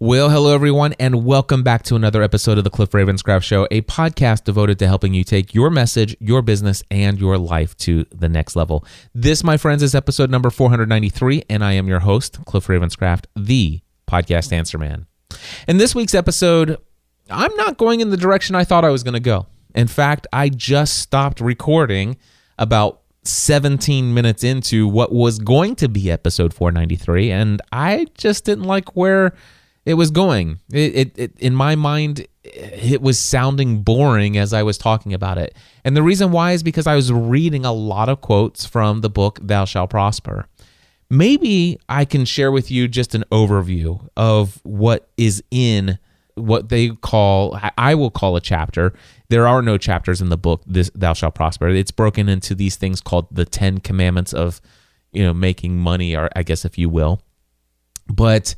Well, hello everyone, and welcome back to another episode of the Cliff Ravenscraft Show, a podcast devoted to helping you take your message, your business, and your life to the next level. This, my friends, is episode number 493, and I am your host, Cliff Ravenscraft, the podcast answer man. In this week's episode, I'm not going in the direction I thought I was going to go. In fact, I just stopped recording about 17 minutes into what was going to be episode 493, and I just didn't like where it was going. It in my mind, it was sounding boring as I was talking about it. And the reason why is because I was reading a lot of quotes from the book, Thou Shalt Prosper. Maybe I can share with you just an overview of what is in what I will call a chapter. There are no chapters in the book, this Thou Shalt Prosper. It's broken into these things called the 10 Commandments of, making money, or I guess if you will. But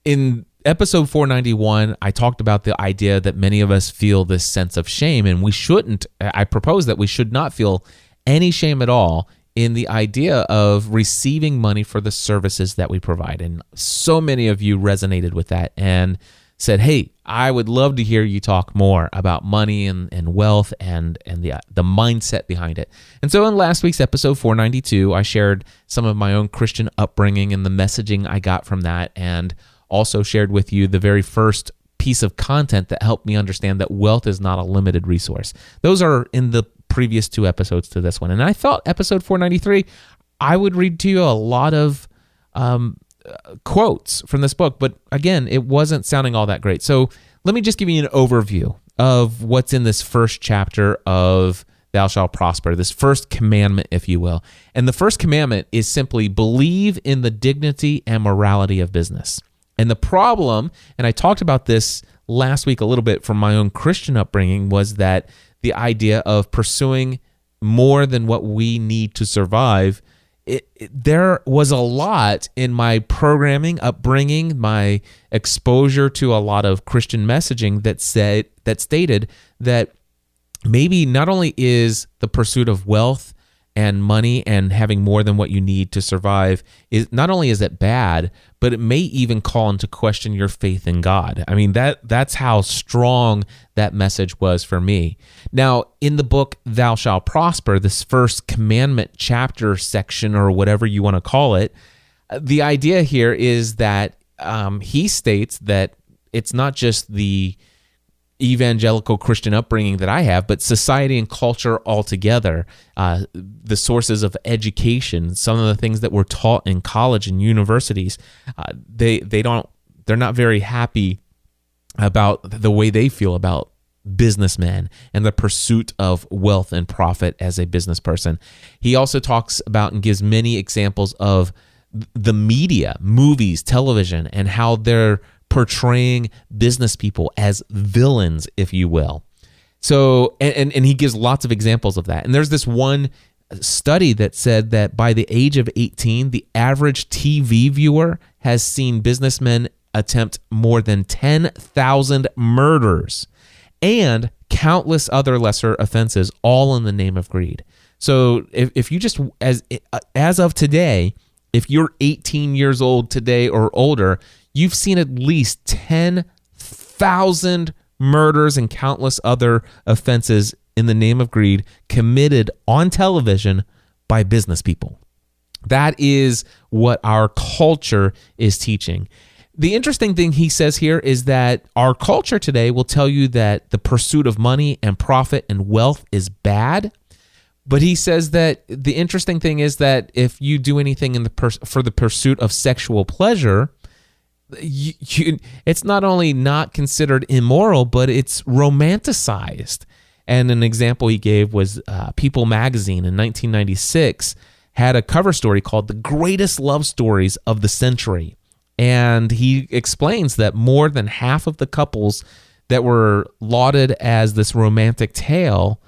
in episode 491, I talked about the idea that many of us feel this sense of shame, and we shouldn't. I propose that we should not feel any shame at all in the idea of receiving money for the services that we provide. And so many of you resonated with that and said, hey, I would love to hear you talk more about money and wealth and the mindset behind it. And so in last week's episode 492, I shared some of my own Christian upbringing and the messaging I got from that, and also shared with you the very first piece of content that helped me understand that wealth is not a limited resource. Those are in the previous two episodes to this one. And I thought episode 493, I would read to you a lot of quotes from this book. But again, it wasn't sounding all that great. So let me just give you an overview of what's in this first chapter of Thou Shalt Prosper, this first commandment, if you will. And the first commandment is simply believe in the dignity and morality of business. And the problem, and I talked about this last week a little bit from my own Christian upbringing, was that the idea of pursuing more than what we need to survive, there was a lot in my programming, upbringing, my exposure to a lot of Christian messaging that stated that maybe not only is the pursuit of wealth and money and having more than what you need to survive, is not only is it bad, but it may even call into question your faith in God. I mean, that's how strong that message was for me. Now, in the book, Thou Shalt Prosper, this first commandment chapter section, or whatever you want to call it, the idea here is that he states that it's not just the evangelical Christian upbringing that I have, but society and culture altogether, the sources of education, some of the things that we're taught in college and universities, they're not very happy about the way they feel about businessmen and the pursuit of wealth and profit as a business person. He also talks about and gives many examples of the media, movies, television, and how they're portraying business people as villains, if you will. So, and he gives lots of examples of that. And there's this one study that said that by the age of 18, the average TV viewer has seen businessmen attempt more than 10,000 murders and countless other lesser offenses, all in the name of greed. So if you just, as of today, if you're 18 years old today or older, you've seen at least 10,000 murders and countless other offenses in the name of greed committed on television by business people. That is what our culture is teaching. The interesting thing he says here is that our culture today will tell you that the pursuit of money and profit and wealth is bad. But he says that the interesting thing is that if you do anything for the pursuit of sexual pleasure, it's not only not considered immoral, but it's romanticized. And an example he gave was People magazine in 1996 had a cover story called The Greatest Love Stories of the Century. And he explains that more than half of the couples that were lauded as this romantic tale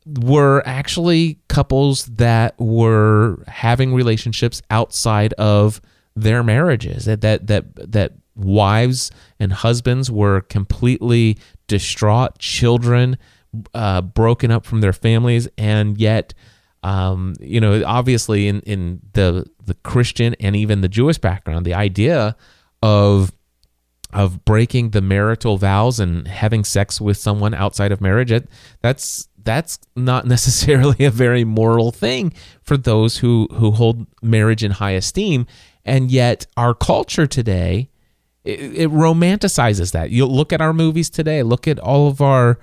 were actually couples that were having relationships outside of their marriages, that wives and husbands were completely distraught, children broken up from their families, and yet obviously in the Christian and even the Jewish background, the idea of of breaking the marital vows and having sex with someone outside of marriage, that's not necessarily a very moral thing for those who hold marriage in high esteem. And yet our culture today, it romanticizes that. You look at our movies today, look at all of our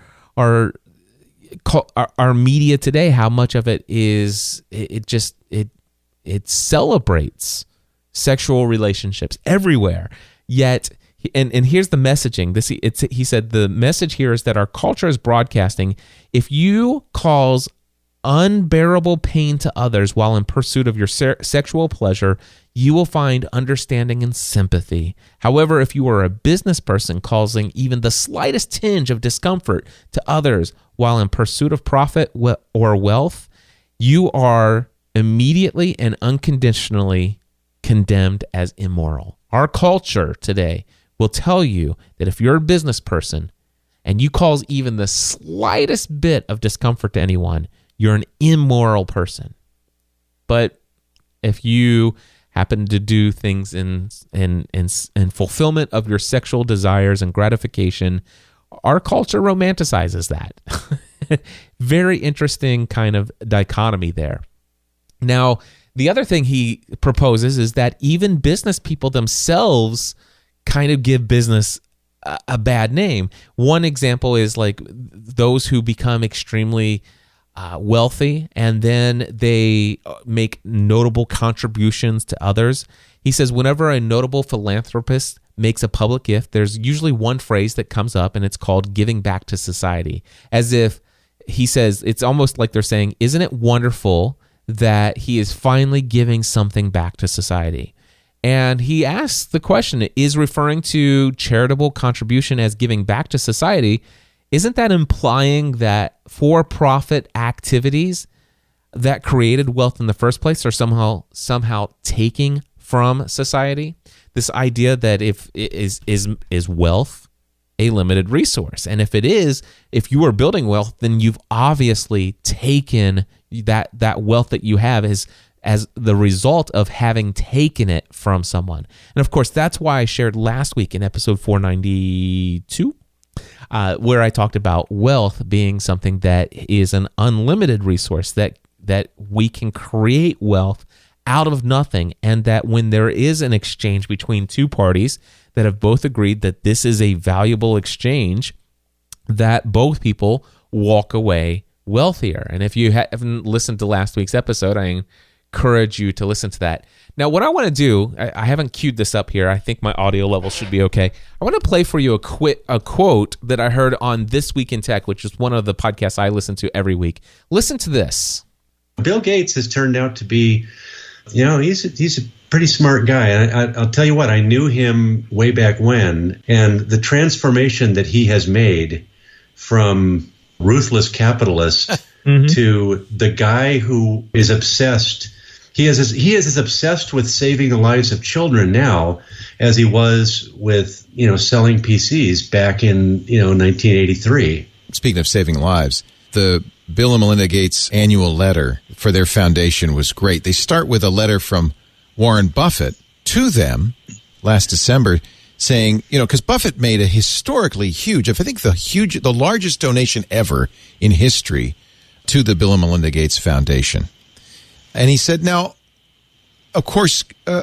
media today, how much of it is, it celebrates sexual relationships everywhere. Yet, and here's the messaging. He said the message here is that our culture is broadcasting, if you cause unbearable pain to others while in pursuit of your sexual pleasure, you will find understanding and sympathy. However, if you are a business person causing even the slightest tinge of discomfort to others while in pursuit of profit or wealth, you are immediately and unconditionally condemned as immoral. Our culture today will tell you that if you're a business person and you cause even the slightest bit of discomfort to anyone, you're an immoral person. But if you happen to do things in fulfillment of your sexual desires and gratification, our culture romanticizes that. Very interesting kind of dichotomy there. Now, the other thing he proposes is that even business people themselves kind of give business a bad name. One example is like those who become extremely wealthy and then they make notable contributions to others. He says whenever a notable philanthropist makes a public gift, there's usually one phrase that comes up, and it's called giving back to society. As if, he says, it's almost like they're saying, isn't it wonderful that he is finally giving something back to society? And he asks the question, is referring to charitable contribution as giving back to society, isn't that implying that for-profit activities that created wealth in the first place are somehow taking from society? This idea that is wealth a limited resource, and if you are building wealth, then you've obviously taken that wealth that you have as the result of having taken it from someone. And of course, that's why I shared last week in episode 492, where I talked about wealth being something that is an unlimited resource, that we can create wealth out of nothing, and that when there is an exchange between two parties that have both agreed that this is a valuable exchange, that both people walk away wealthier. And if you haven't listened to last week's episode, I encourage you to listen to that. Now, what I want to do, I haven't queued this up here. I think my audio level should be okay. I want to play for you a quote that I heard on This Week in Tech, which is one of the podcasts I listen to every week. Listen to this. Bill Gates has turned out to be, he's a pretty smart guy. I'll tell you what, I knew him way back when, and the transformation that he has made from ruthless capitalist to the guy who is obsessed. He is as obsessed with saving the lives of children now as he was with, selling PCs back in, 1983. Speaking of saving lives, the Bill and Melinda Gates annual letter for their foundation was great. They start with a letter from Warren Buffett to them last December saying, because Buffett made a historically huge, I think the largest donation ever in history to the Bill and Melinda Gates Foundation. And he said, now, of course, a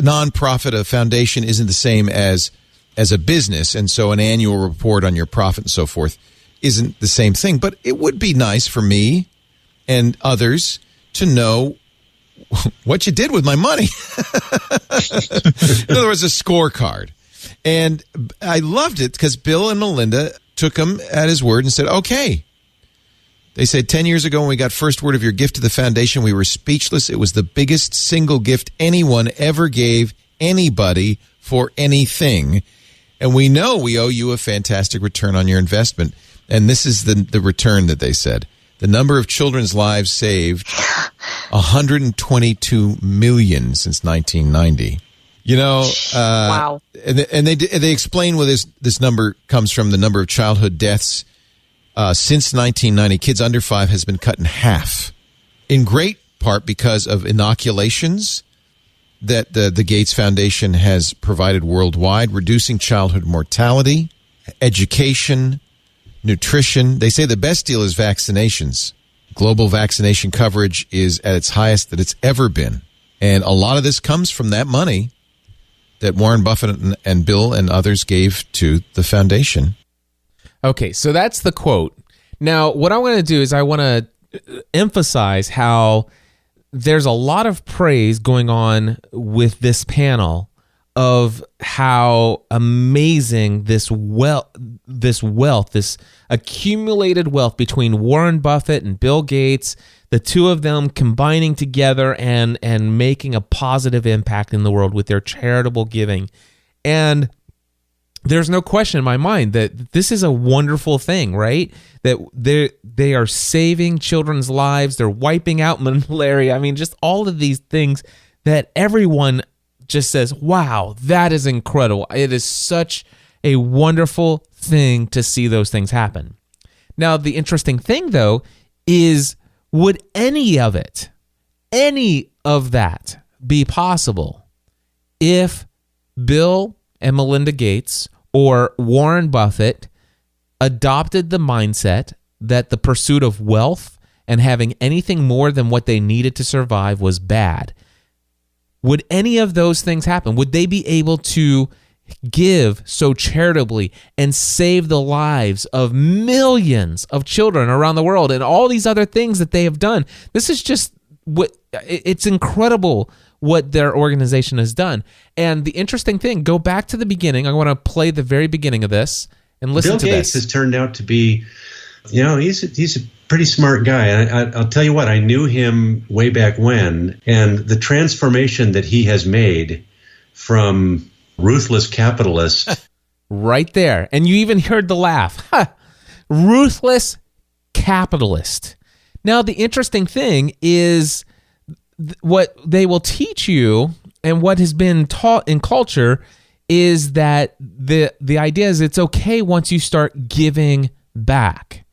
nonprofit, a foundation isn't the same as a business. And so an annual report on your profit and so forth isn't the same thing. But it would be nice for me and others to know what you did with my money. In other words, a scorecard. And I loved it because Bill and Melinda took him at his word and said, okay. They said 10 years ago when we got first word of your gift to the foundation, we were speechless. It was the biggest single gift anyone ever gave anybody for anything. And we know we owe you a fantastic return on your investment. And this is the return that they said. The number of children's lives saved, 122 million since 1990. Wow. And they explain where this number comes from. The number of childhood deaths since 1990, kids under 5 has been cut in half, in great part because of inoculations that the Gates Foundation has provided worldwide, reducing childhood mortality, education, nutrition. They say the best deal is vaccinations. Global vaccination coverage is at its highest that it's ever been. And a lot of this comes from that money that Warren Buffett and Bill and others gave to the foundation. Okay, so that's the quote. Now, what I want to do is I want to emphasize how there's a lot of praise going on with this panel of how amazing this wealth, this accumulated wealth between Warren Buffett and Bill Gates, the two of them combining together and making a positive impact in the world with their charitable giving. And there's no question in my mind that this is a wonderful thing, right? That they are saving children's lives. They're wiping out malaria. I mean, just all of these things that everyone just says, wow, that is incredible. It is such a wonderful thing to see those things happen. Now, the interesting thing, though, is would any of that be possible if Bill and Melinda Gates or Warren Buffett adopted the mindset that the pursuit of wealth and having anything more than what they needed to survive was bad? Would any of those things happen? Would they be able to give so charitably and save the lives of millions of children around the world and all these other things that they have done? This is just it's incredible what their organization has done. And the interesting thing, go back to the beginning. I want to play the very beginning of this and listen to this. Bill Gates has turned out to be, he's a pretty smart guy. And I'll tell you what, I knew him way back when, and the transformation that he has made from ruthless capitalist. Right there. And you even heard the laugh. Ruthless capitalist. Now, the interesting thing is what they will teach you and what has been taught in culture is that the idea is it's okay once you start giving back.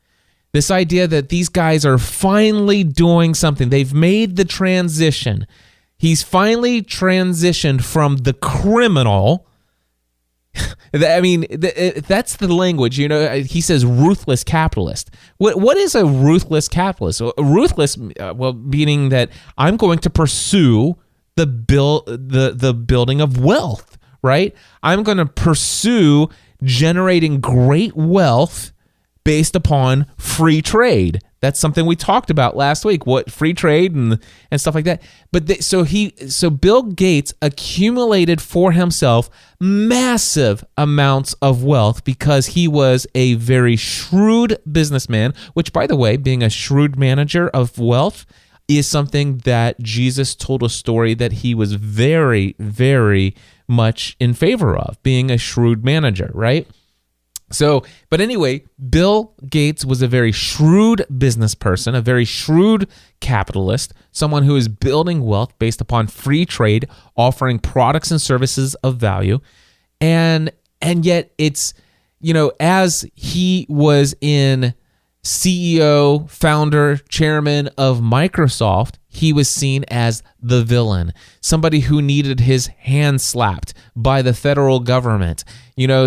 This idea that these guys are finally doing something. They've made the transition. He's finally transitioned from the criminal. I mean, that's the language. He says ruthless capitalist. What is a ruthless capitalist? A ruthless, meaning that I'm going to pursue the building of wealth, right? I'm going to pursue generating great wealth based upon free trade. That's something we talked about last week. What free trade and stuff like that. But so Bill Gates accumulated for himself massive amounts of wealth because he was a very shrewd businessman. Which, by the way, being a shrewd manager of wealth is something that Jesus told a story that he was very, very much in favor of. Being a shrewd manager, right? So, but anyway, Bill Gates was a very shrewd business person, a very shrewd capitalist, someone who is building wealth based upon free trade, offering products and services of value. And yet it's, as he was in CEO, founder, chairman of Microsoft, he was seen as the villain, somebody who needed his hand slapped by the federal government,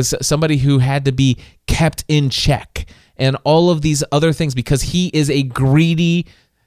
somebody who had to be kept in check and all of these other things because he is a greedy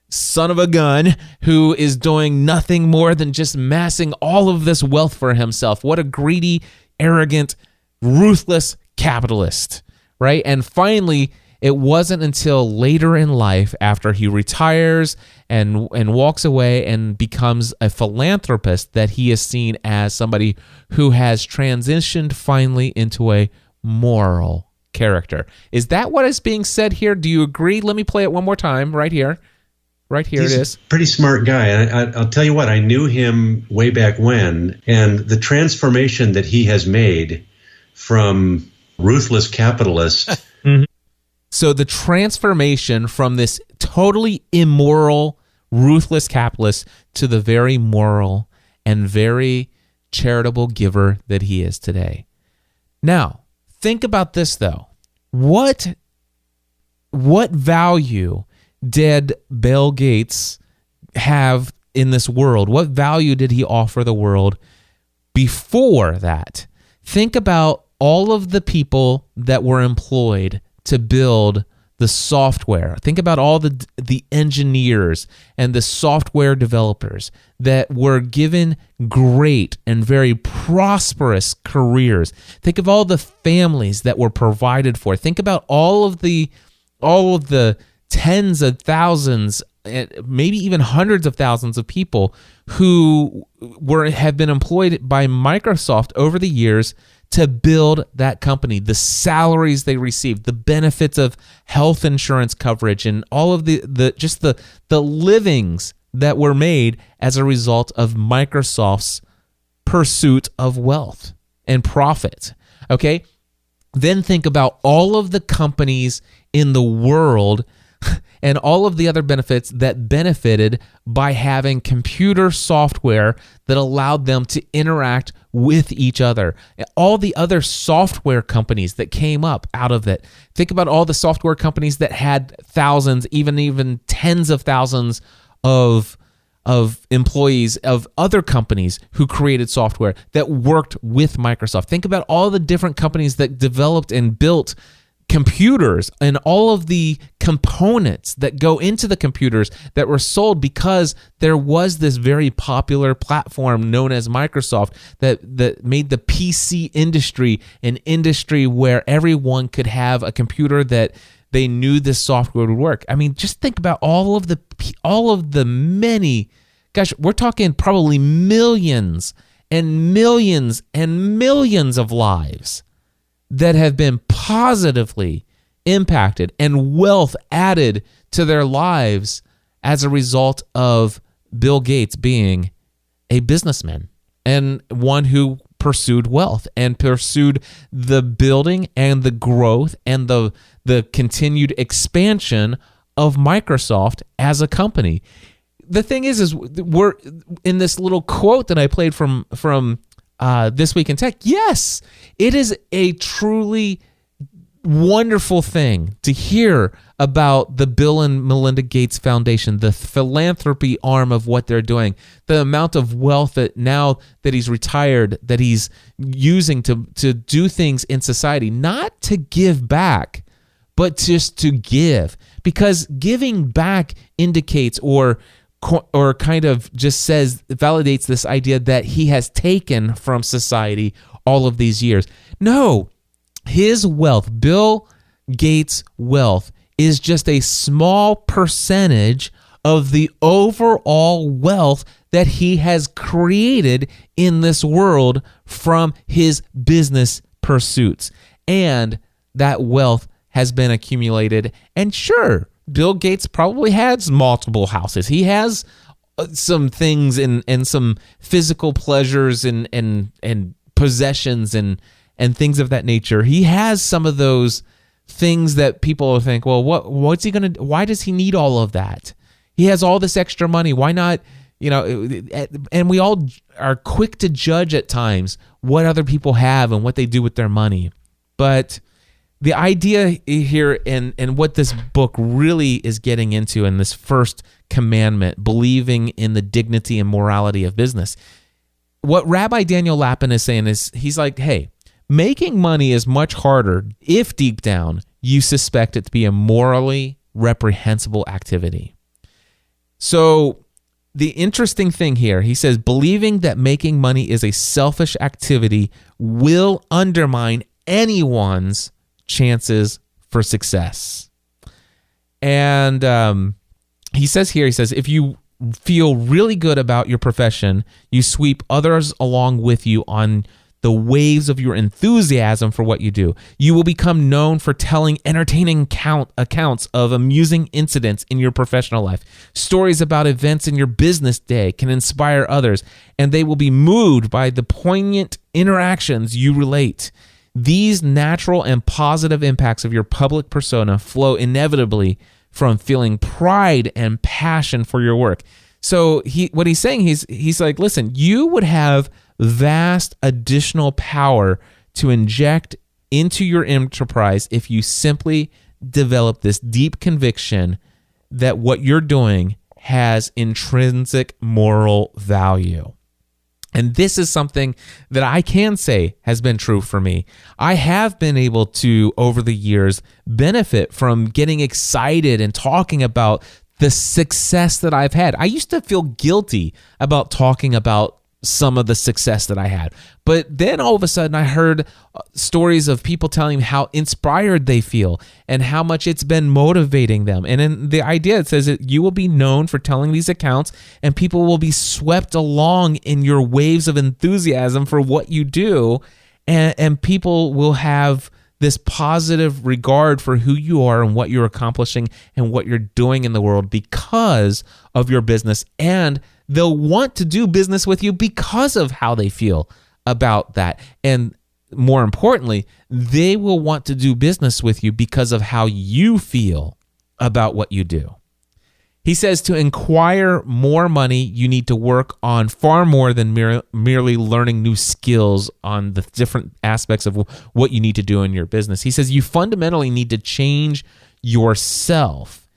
son of a gun who is doing nothing more than just amassing all of this wealth for himself. What a greedy, arrogant, ruthless capitalist, right? And finally, it wasn't until later in life, after he retires and walks away and becomes a philanthropist, that he is seen as somebody who has transitioned finally into a moral character. Is that what is being said here? Do you agree? Let me play it one more time right here. Right here it is. He's a pretty smart guy. And I'll tell you what, I knew him way back when, and the transformation that he has made from ruthless capitalist. Mm-hmm. So the transformation from this totally immoral, ruthless capitalist to the very moral and very charitable giver that he is today. Now, think about this though. What value did Bill Gates have in this world? What value did he offer the world before that? Think about all of the people that were employed to build the software. Think about all the engineers and the software developers that were given great and very prosperous careers. Think of all the families that were provided for. Think about all of the tens of thousands, maybe even hundreds of thousands of people who have been employed by Microsoft over the years to build that company, the salaries they received, the benefits of health insurance coverage, and all of the livings that were made as a result of Microsoft's pursuit of wealth and profit. Okay? Then think about all of the companies in the world and all of the other benefits that benefited by having computer software that allowed them to interact with each other. All the other software companies that came up out of that. Think about all the software companies that had thousands, even tens of thousands of employees of other companies who created software that worked with Microsoft. Think about all the different companies that developed and built computers and all of the components that go into the computers that were sold because there was this very popular platform known as Microsoft that made the PC industry an industry where everyone could have a computer that they knew this software would work. I mean, just think about all of the many, gosh, we're talking probably millions and millions and millions of lives that have been positively impacted and wealth added to their lives as a result of Bill Gates being a businessman and one who pursued wealth and pursued the building and the growth and the continued expansion of Microsoft as a company. The thing is we're in this little quote that I played from This Week in Tech. Yes, it is a truly wonderful thing to hear about the Bill and Melinda Gates Foundation, the philanthropy arm of what they're doing, the amount of wealth that now that he's retired, that he's using to do things in society, not to give back, but just to give, because giving back indicates or kind of just validates this idea that he has taken from society all of these years. No, his wealth, Bill Gates' wealth, is just a small percentage of the overall wealth that he has created in this world from his business pursuits. And that wealth has been accumulated. And sure, Bill Gates probably has multiple houses. He has some things and some physical pleasures and possessions and things of that nature. He has some of those things that people will think, well, what's he going to, why does he need all of that? He has all this extra money. Why not, and we all are quick to judge at times what other people have and what they do with their money. But the idea here and what this book really is getting into in this first commandment, believing in the dignity and morality of business, what Rabbi Daniel Lapin is saying is, he's like, hey, making money is much harder if deep down you suspect it to be a morally reprehensible activity. So the interesting thing here, he says, believing that making money is a selfish activity will undermine anyone's chances for success. And he says, if you feel really good about your profession, you sweep others along with you on the waves of your enthusiasm for what you do. You will become known for telling entertaining accounts of amusing incidents in your professional life. Stories about events in your business day can inspire others, and they will be moved by the poignant interactions you relate. These natural and positive impacts of your public persona flow inevitably from feeling pride and passion for your work. So what he's saying, he's like, listen, you would have vast additional power to inject into your enterprise if you simply develop this deep conviction that what you're doing has intrinsic moral value. And this is something that I can say has been true for me. I have been able to, over the years, benefit from getting excited and talking about the success that I've had. I used to feel guilty about talking about some of the success that I had. But then all of a sudden I heard stories of people telling me how inspired they feel and how much it's been motivating them. And in the idea, it says that you will be known for telling these accounts and people will be swept along in your waves of enthusiasm for what you do. And people will have this positive regard for who you are and what you're accomplishing and what you're doing in the world because of your business. And they'll want to do business with you because of how they feel about that. And more importantly, they will want to do business with you because of how you feel about what you do. He says to acquire more money, you need to work on far more than merely learning new skills on the different aspects of what you need to do in your business. He says you fundamentally need to change yourself.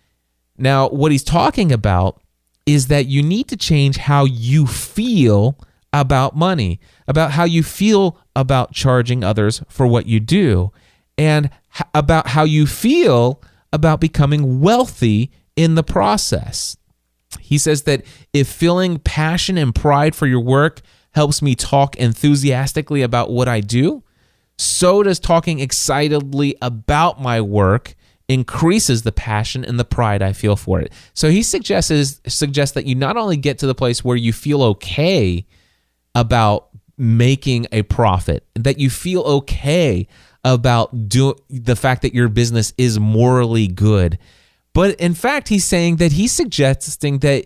Now, what he's talking about is that you need to change how you feel about money, about how you feel about charging others for what you do, and about how you feel about becoming wealthy in the process. He says that if feeling passion and pride for your work helps me talk enthusiastically about what I do, so does talking excitedly about my work increases the passion and the pride I feel for it. So he suggests that you not only get to the place where you feel okay about making a profit, that you feel okay about the fact that your business is morally good, but in fact, he's saying that he's suggesting that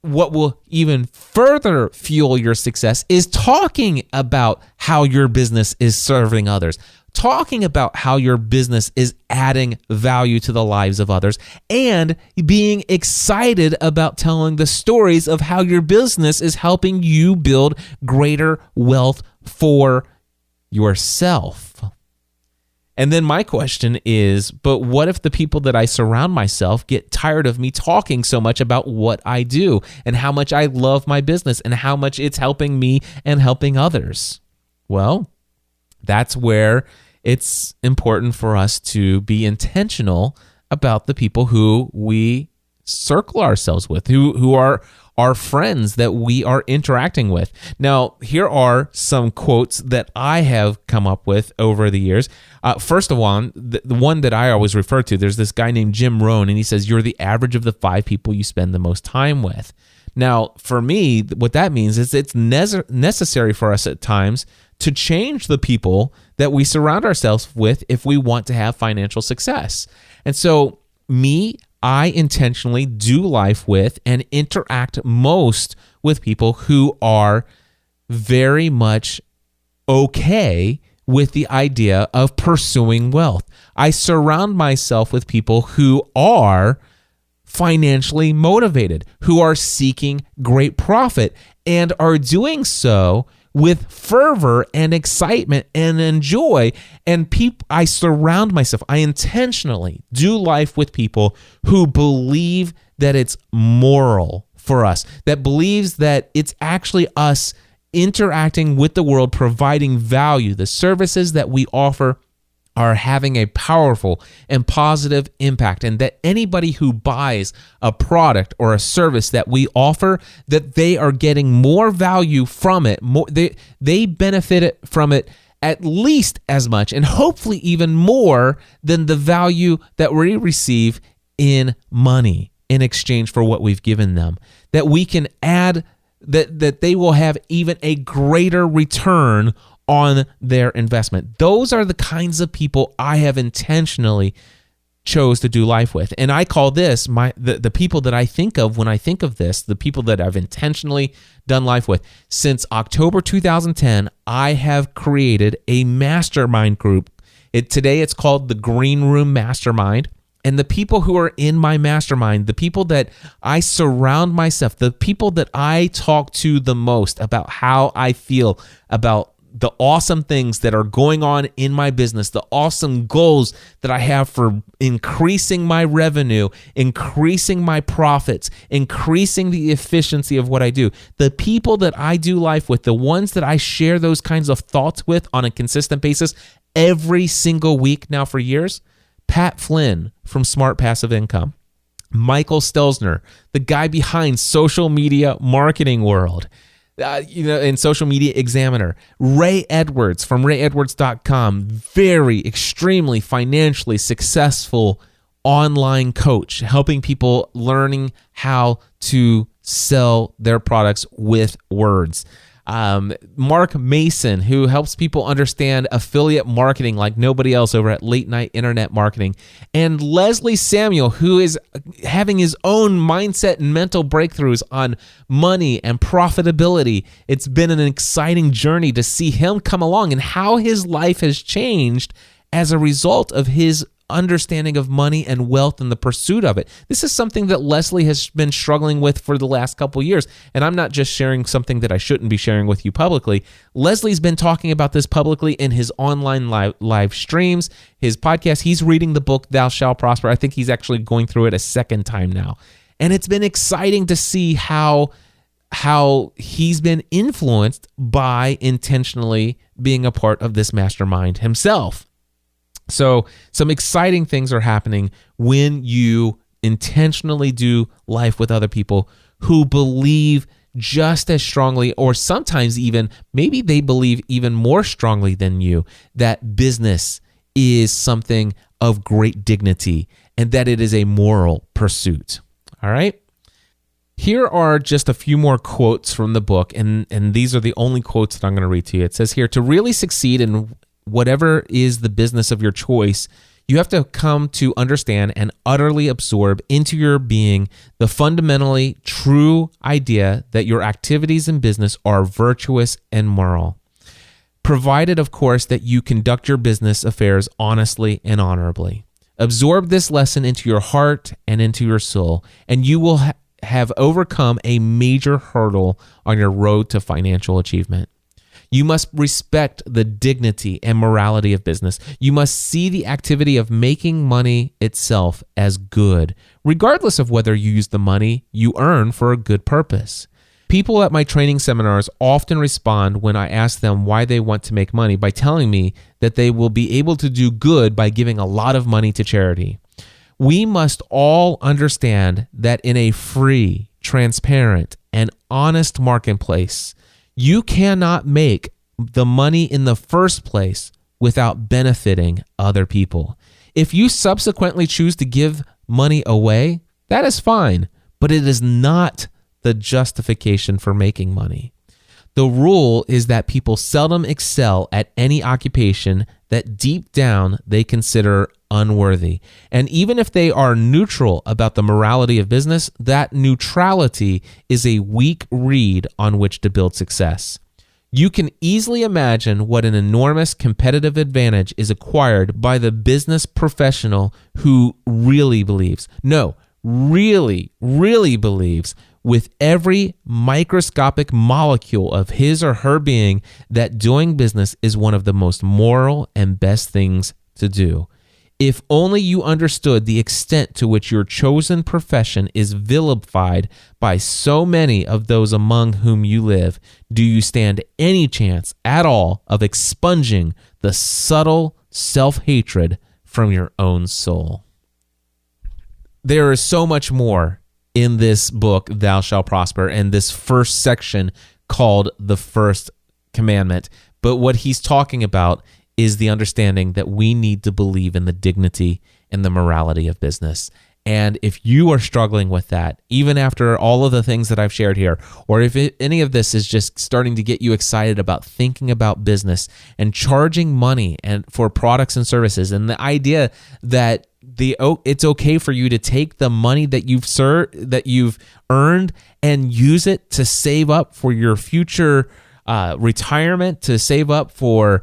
what will even further fuel your success is talking about how your business is serving others, talking about how your business is adding value to the lives of others, and being excited about telling the stories of how your business is helping you build greater wealth for yourself. And then my question is, but what if the people that I surround myself get tired of me talking so much about what I do and how much I love my business and how much it's helping me and helping others? Well, that's where it's important for us to be intentional about the people who we circle ourselves with, who are our friends that we are interacting with. Now, here are some quotes that I have come up with over the years. First of all, the one that I always refer to, there's this guy named Jim Rohn, and he says, you're the average of the 5 people you spend the most time with. Now, for me, what that means is it's necessary for us at times to change the people that we surround ourselves with if we want to have financial success. And so I intentionally do life with and interact most with people who are very much okay with the idea of pursuing wealth. I surround myself with people who are financially motivated, who are seeking great profit, and are doing so with fervor and excitement and joy. And I surround myself, I intentionally do life with people who believe that it's moral for us, that believes that it's actually us interacting with the world, providing value. The services that we offer are having a powerful and positive impact, and that anybody who buys a product or a service that we offer, that they are getting more value from it. They benefit from it at least as much, and hopefully even more than the value that we receive in money in exchange for what we've given them. That we can add, that they will have even a greater return on their investment. Those are the kinds of people I have intentionally chose to do life with. And I call this the people that I think of when I think of this, the people that I've intentionally done life with. Since October 2010, I have created a mastermind group. Today it's called the Green Room Mastermind. And the people who are in my mastermind, the people that I surround myself, the people that I talk to the most about how I feel about the awesome things that are going on in my business, the awesome goals that I have for increasing my revenue, increasing my profits, increasing the efficiency of what I do. The people that I do life with, the ones that I share those kinds of thoughts with on a consistent basis every single week now for years, Pat Flynn from Smart Passive Income, Michael Stelzner, the guy behind Social Media Marketing World, and Social Media Examiner, Ray Edwards from rayedwards.com, very extremely financially successful online coach, helping people learning how to sell their products with words. Mark Mason, who helps people understand affiliate marketing like nobody else over at Late Night Internet Marketing, and Leslie Samuel, who is having his own mindset and mental breakthroughs on money and profitability. It's been an exciting journey to see him come along and how his life has changed as a result of his understanding of money and wealth and the pursuit of it. This is something that Leslie has been struggling with for the last couple of years. And I'm not just sharing something that I shouldn't be sharing with you publicly. Leslie's been talking about this publicly in his online live streams, his podcast. He's reading the book, Thou Shalt Prosper. I think he's actually going through it a second time now. And it's been exciting to see how he's been influenced by intentionally being a part of this mastermind himself. So some exciting things are happening when you intentionally do life with other people who believe just as strongly, or sometimes even, maybe they believe even more strongly than you, that business is something of great dignity and that it is a moral pursuit. All right? Here are just a few more quotes from the book, and these are the only quotes that I'm going to read to you. It says here, to really succeed in whatever is the business of your choice, you have to come to understand and utterly absorb into your being the fundamentally true idea that your activities in business are virtuous and moral, provided, of course, that you conduct your business affairs honestly and honorably. Absorb this lesson into your heart and into your soul, and you will have overcome a major hurdle on your road to financial achievement. You must respect the dignity and morality of business. You must see the activity of making money itself as good, regardless of whether you use the money you earn for a good purpose. People at my training seminars often respond when I ask them why they want to make money by telling me that they will be able to do good by giving a lot of money to charity. We must all understand that in a free, transparent, and honest marketplace, you cannot make the money in the first place without benefiting other people. If you subsequently choose to give money away, that is fine, but it is not the justification for making money. The rule is that people seldom excel at any occupation that deep down they consider unworthy. And even if they are neutral about the morality of business, that neutrality is a weak reed on which to build success. You can easily imagine what an enormous competitive advantage is acquired by the business professional who really believes with every microscopic molecule of his or her being that doing business is one of the most moral and best things to do. If only you understood the extent to which your chosen profession is vilified by so many of those among whom you live, do you stand any chance at all of expunging the subtle self-hatred from your own soul. There is so much more in this book, Thou Shalt Prosper, and this first section called The First Commandment. But what he's talking about is the understanding that we need to believe in the dignity and the morality of business. And if you are struggling with that, even after all of the things that I've shared here, or if any of this is just starting to get you excited about thinking about business and charging money and for products and services, and the idea that it's okay for you to take the money that you've earned and use it to save up for your future retirement, to save up for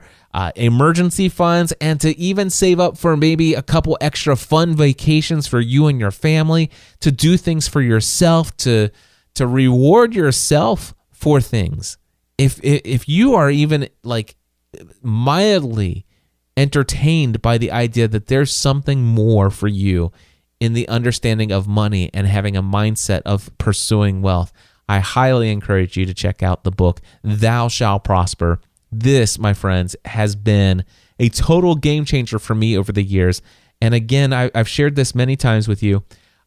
emergency funds, and to even save up for maybe a couple extra fun vacations for you and your family, to do things for yourself, to reward yourself for things. If you are even like mildly entertained by the idea that there's something more for you in the understanding of money and having a mindset of pursuing wealth, I highly encourage you to check out the book, Thou Shalt Prosper. This, my friends, has been a total game changer for me over the years. And again, I've shared this many times with you.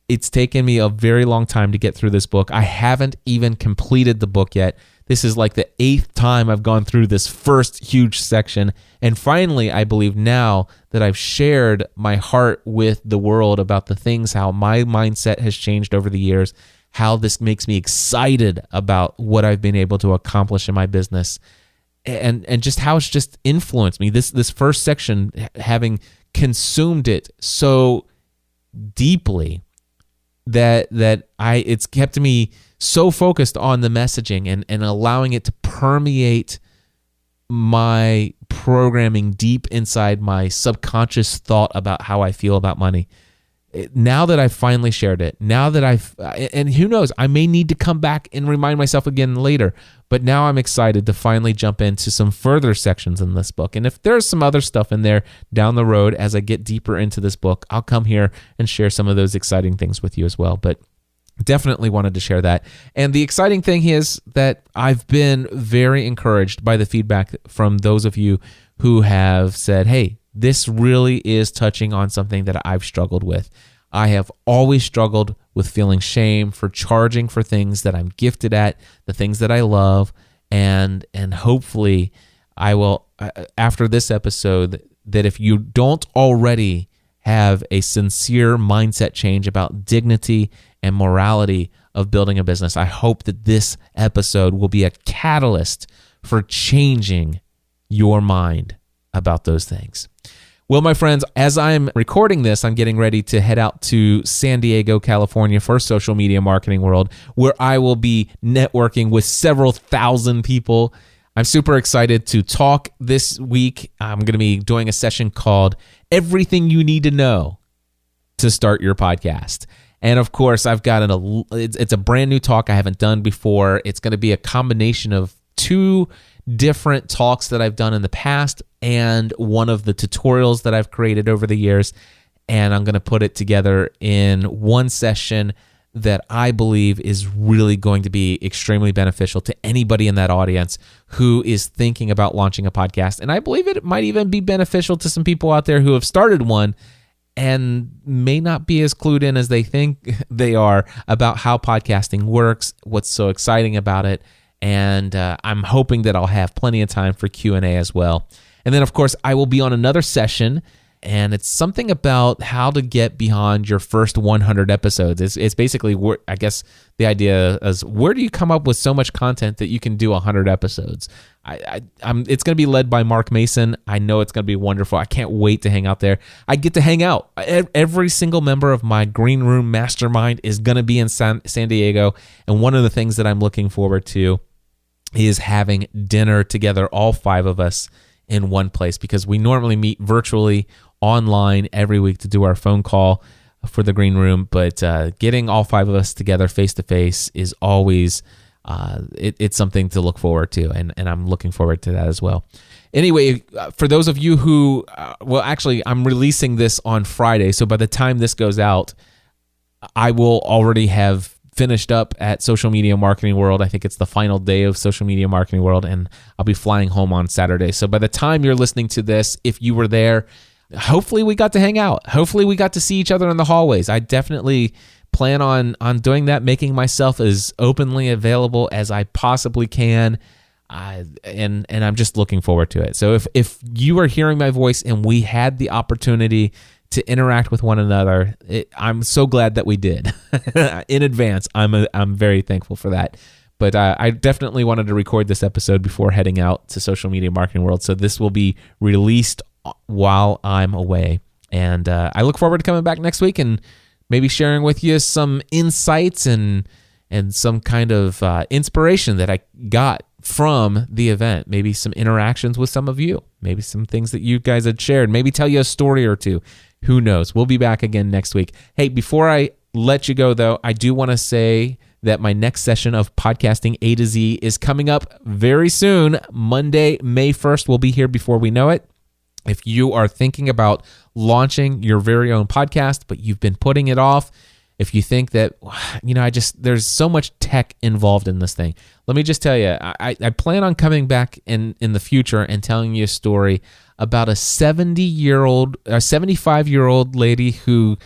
It's taken me a very long time to get through this book. I haven't even completed the book yet. This is like the 8th time I've gone through this first huge section. And finally, I believe now that I've shared my heart with the world about the things, how my mindset has changed over the years, how this makes me excited about what I've been able to accomplish in my business, and just how it's just influenced me. This first section, having consumed it so deeply that it's kept me so focused on the messaging and allowing it to permeate my programming deep inside my subconscious thought about how I feel about money. Now that I've finally shared it, now that and who knows, I may need to come back and remind myself again later, but now I'm excited to finally jump into some further sections in this book. And if there's some other stuff in there down the road as I get deeper into this book, I'll come here and share some of those exciting things with you as well. But definitely wanted to share that. And the exciting thing is that I've been very encouraged by the feedback from those of you who have said, hey, this really is touching on something that I've struggled with. I have always struggled with feeling shame for charging for things that I'm gifted at, the things that I love, and hopefully I will, after this episode, that if you don't already have a sincere mindset change about dignity and morality of building a business, I hope that this episode will be a catalyst for changing your mind about those things. Well, my friends, as I'm recording this, I'm getting ready to head out to San Diego, California for Social Media Marketing World, where I will be networking with several thousand people. I'm super excited to talk this week. I'm going to be doing a session called Everything You Need to Know to Start Your Podcast. And of course, I've got it's a brand new talk I haven't done before. It's going to be a combination of 2 different talks that I've done in the past and one of the tutorials that I've created over the years. And I'm going to put it together in one session that I believe is really going to be extremely beneficial to anybody in that audience who is thinking about launching a podcast. And I believe it might even be beneficial to some people out there who have started one and may not be as clued in as they think they are about how podcasting works, what's so exciting about it. And I'm hoping that I'll have plenty of time for Q&A as well. And then, of course, I will be on another session, and it's something about how to get beyond your first 100 episodes. It's basically, I guess the idea is, where do you come up with so much content that you can do 100 episodes? It's going to be led by Mark Mason. I know it's going to be wonderful. I can't wait to hang out there. I get to hang out. Every single member of my Green Room Mastermind is going to be in San Diego, and one of the things that I'm looking forward to is having dinner together, all 5 of us in one place, because we normally meet virtually online every week to do our phone call for the Green Room, but getting all 5 of us together face-to-face is always, it's something to look forward to, and I'm looking forward to that as well. Anyway, for those of you who, actually, I'm releasing this on Friday, so by the time this goes out, I will already have finished up at Social Media Marketing World. I think it's the final day of Social Media Marketing World, and I'll be flying home on Saturday. So by the time you're listening to this, if you were there, hopefully we got to hang out. Hopefully we got to see each other in the hallways. I definitely plan on doing that, making myself as openly available as I possibly can. And I'm just looking forward to it. So if you are hearing my voice and we had the opportunity to interact with one another, I'm so glad that we did. In advance, I'm very thankful for that. But I definitely wanted to record this episode before heading out to Social Media Marketing World. So this will be released while I'm away. And I look forward to coming back next week and maybe sharing with you some insights and some kind of inspiration that I got from the event. Maybe some interactions with some of you. Maybe some things that you guys had shared. Maybe tell you a story or two. Who knows? We'll be back again next week. Hey, before I let you go, though, I do want to say that my next session of Podcasting A to Z is coming up very soon. Monday, May 1st, we'll be here before we know it. If you are thinking about launching your very own podcast, but you've been putting it off, if you think that, there's so much tech involved in this thing, let me just tell you, I plan on coming back in the future and telling you a story about a 75-year-old lady who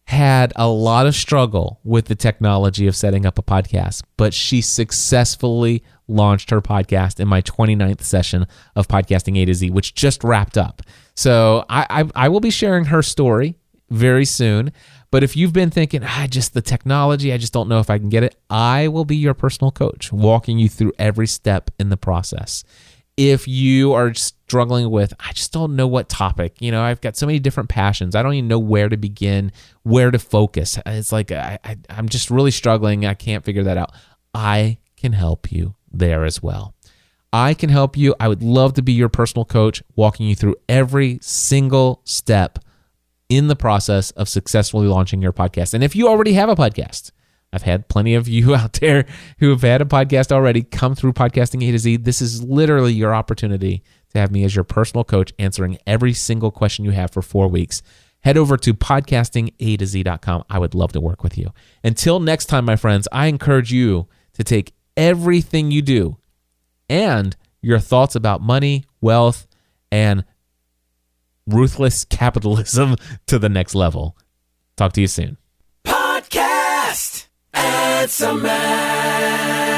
had a lot of struggle with the technology of setting up a podcast, but she successfully launched her podcast in my 29th session of Podcasting A to Z, which just wrapped up. So I will be sharing her story very soon. But if you've been thinking, just the technology, I just don't know if I can get it, I will be your personal coach, walking you through every step in the process. If you are struggling with, I just don't know what topic, I've got so many different passions. I don't even know where to begin, where to focus. It's like I'm just really struggling. I can't figure that out. I can help you there as well. I can help you. I would love to be your personal coach, walking you through every single step in the process of successfully launching your podcast. And if you already have a podcast, I've had plenty of you out there who have had a podcast already come through Podcasting A to Z. This is literally your opportunity to have me as your personal coach, answering every single question you have for 4 weeks. Head over to podcastingatoz.com. I would love to work with you. Until next time, my friends, I encourage you to take everything you do and your thoughts about money, wealth, and ruthless capitalism to the next level. Talk to you soon. Podcast. It's a man.